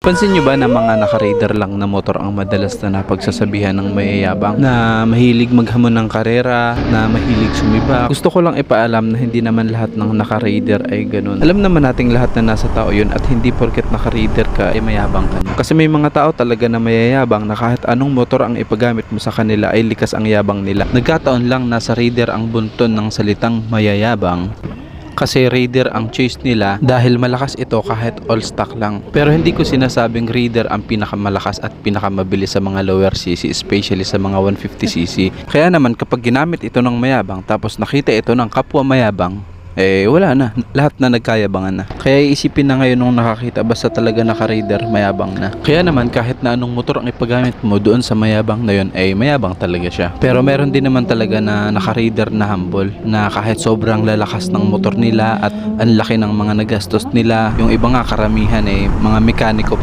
Pansin nyo ba na mga naka-radar lang na motor ang madalas na napagsasabihan ng mayayabang na mahilig maghamon ng karera, na mahilig sumibak? Gusto ko lang ipaalam na hindi naman lahat ng naka-radar ay ganun. Alam naman nating lahat na nasa tao yun at hindi porket naka-radar ka ay mayabang ka. Kasi may mga tao talaga na mayayabang na kahit anong motor ang ipagamit mo sa kanila ay likas ang yabang nila. Nagkataon lang nasa radar ang bunton ng salitang mayayabang. Kasi Raider ang choice nila dahil malakas ito kahit all stock lang. Pero hindi ko sinasabing Raider ang pinakamalakas at pinakamabilis sa mga lower cc, especially sa mga 150cc. Kaya naman kapag ginamit ito ng mayabang tapos nakita ito ng kapwa mayabang, wala na, lahat na nagkayabangan na. Kaya isipin na ngayon nung nakakita basta talaga naka-radar, mayabang na. Kaya naman kahit na anong motor ang ipagamit mo doon sa mayabang na yun, mayabang talaga siya. Pero meron din naman talaga na naka-radar na humble, na kahit sobrang lalakas ng motor nila at ang laki ng mga nagastos nila, yung iba nga karamihan mga mekaniko